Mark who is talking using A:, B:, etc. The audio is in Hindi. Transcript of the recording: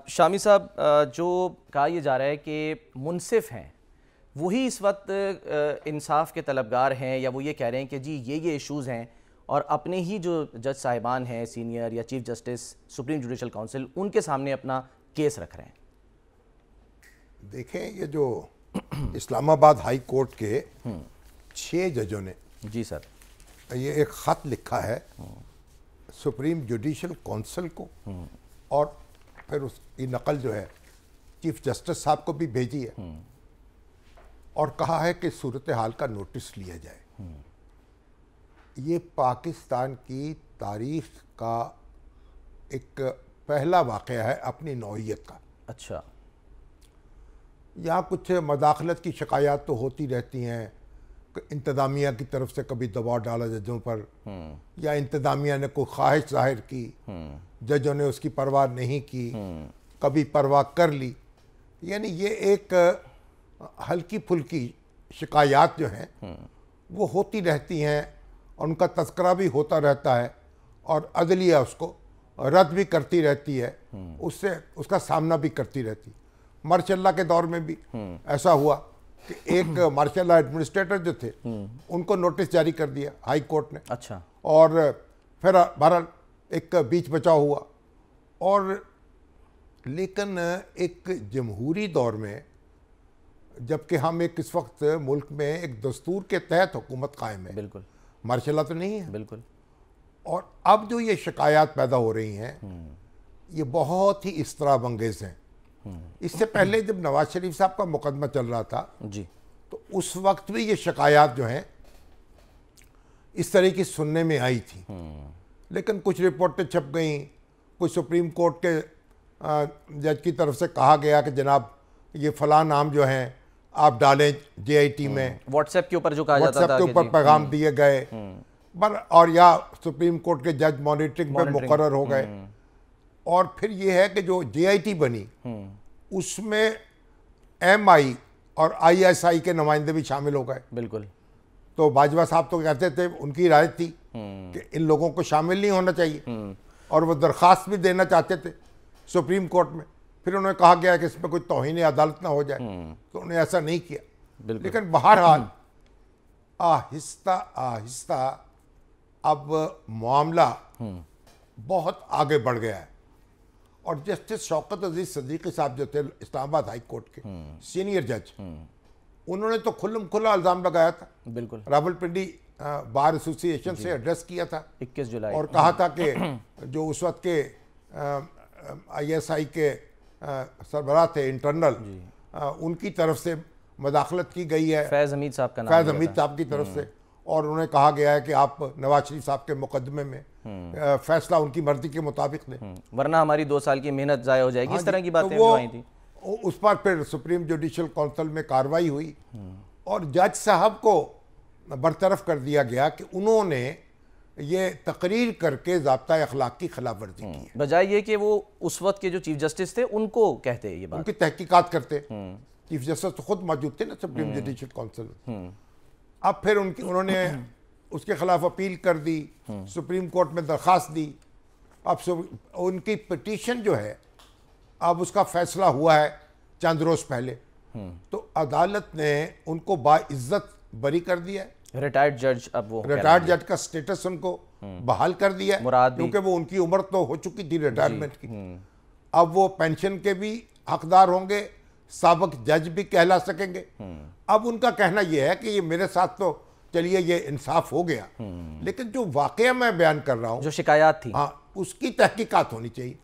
A: शामी साहब, जो कहा यह जा रहा है कि मुनसिफ हैं वही इस वक्त इंसाफ के तलबगार हैं, या वो ये कह रहे हैं कि जी ये इश्यूज़ हैं और अपने ही जो जज साहिबान हैं सीनियर या chief justice supreme judicial council उनके सामने अपना केस रख रहे हैं।
B: देखें, ये जो इस्लामाबाद हाई कोर्ट के 6 जजों ने
A: जी सर
B: ये एक ख़त लिखा है सुप्रीम जुडिशल काउंसिल को, और फिर उसकी नकल जो है चीफ जस्टिस साहब को भी भेजी है और कहा है कि सूरत हाल का नोटिस लिया जाए। ये पाकिस्तान की तारीख का एक पहला वाक़या है अपनी नौइयत का।
A: अच्छा,
B: यहाँ कुछ मदाखलत की शिकायत तो होती रहती हैं, इंतज़ामिया की तरफ से कभी दबाव डाला जजों पर, या इंतज़ामिया ने कोई ख्वाहिश जाहिर की, जजों ने उसकी परवाह नहीं की, कभी परवाह कर ली। यानी ये एक हल्की फुल्की शिकायत जो हैं वो होती रहती हैं और उनका तस्करा भी होता रहता है और अदलिया उसको रद्द भी करती रहती है, उससे उसका सामना भी करती रहती है। मार्शल के दौर में भी ऐसा हुआ कि एक मार्शल एडमिनिस्ट्रेटर जो थे उनको नोटिस जारी कर दिया हाई कोर्ट ने।
A: अच्छा,
B: और फिर बहरहाल एक बीच बचाव हुआ। और लेकिन एक जमहूरी दौर में, जबकि हम एक इस वक्त मुल्क में एक दस्तूर के तहत हुकूमत कायम है,
A: बिल्कुल
B: मार्शल तो नहीं है,
A: बिल्कुल,
B: और अब जो ये शिकायत पैदा हो रही हैं ये बहुत ही इस्तराब अंगेज हैं। इससे पहले जब नवाज शरीफ साहब का मुकदमा चल रहा था
A: जी,
B: तो उस वक्त भी ये शिकायत जो हैं इस तरह की सुनने में आई थी, लेकिन कुछ रिपोर्टें छप गई, कुछ सुप्रीम कोर्ट के जज की तरफ से कहा गया कि जनाब ये फलां नाम जो हैं आप डालें JIT में,
A: व्हाट्सएप के ऊपर जो कहा जाता था,
B: व्हाट्सएप के ऊपर पैगाम दिए गए, और या सुप्रीम कोर्ट के जज मॉनिटरिंग पर मुकर्रर हो गए। और फिर ये है कि जो JIT बनी उसमें MI और ISI के नुमाइंदे भी शामिल हो गए।
A: बिल्कुल,
B: तो बाजवा साहब तो कहते थे, उनकी राय थी कि इन लोगों को शामिल नहीं होना चाहिए, और वो दरख्वास्त भी देना चाहते थे सुप्रीम कोर्ट में। फिर उन्हें कहा गया कि इसमें कोई तौहीन अदालत ना हो जाए, तो उन्हें ऐसा नहीं किया। लेकिन बहरहाल आहिस्ता आहिस्ता अब मामला बहुत आगे बढ़ गया है, और जस्टिस शौकत अजीज सदीकी साहब जो थे इस्लामाबाद हाई कोर्ट के सीनियर जज, उन्होंने तो खुल्लम खुला इल्ज़ाम लगाया था,
A: बिल्कुल,
B: रावलपिंडी बार एसोसिएशन से एड्रेस किया था
A: 21 जुलाई,
B: और कहा था कि जो उस वक्त के ISI के सरबराह थे इंटरनल, उनकी तरफ से मदाखलत की गई है,
A: फैज़ हमीद साहब का नाम,
B: फैज़ हमीद साहब की तरफ से, और उन्हें कहा गया है कि आप नवाज शरीफ साहब के मुकदमे में फैसला उनकी मर्जी के मुताबिक लें,
A: वरना हमारी 2 साल की मेहनत ज़ाया हो जाएगी। इस तरह की बातें
B: तो
A: आई थी।
B: उस पर फिर सुप्रीम जुडिशल काउंसिल में कार्रवाई हुई और जज साहब को बरतरफ कर दिया गया कि उन्होंने ये तकरीर करके ज़ाब्ता अखलाक की खिलाफ वर्जी की है,
A: बजाय ये कि वो उस वक्त के जो चीफ जस्टिस थे उनको कहते ये बात,
B: उनकी तहकीकात करते। चीफ जस्टिस तो खुद मौजूद थे ना सुप्रीम जुडिशल काउंसिल में। अब फिर उन्होंने उसके खिलाफ अपील कर दी, सुप्रीम कोर्ट में दरख्वास्त दी। अब उनकी पिटीशन जो है अब उसका फैसला हुआ है चंद रोज पहले, तो अदालत ने उनको बाइज्जत बरी कर दिया है।
A: रिटायर्ड जज, अब वो
B: रिटायर्ड जज का स्टेटस उनको बहाल कर दिया है, क्योंकि वो उनकी उम्र तो हो चुकी थी रिटायरमेंट की। अब वो पेंशन के भी हकदार होंगे, साबिक जज भी कहला सकेंगे। अब उनका कहना यह है कि ये मेरे साथ तो चलिए ये इंसाफ हो गया, लेकिन जो वाकया मैं बयान कर रहा हूँ,
A: जो शिकायत थी,
B: हाँ, उसकी तहकीकात होनी चाहिए।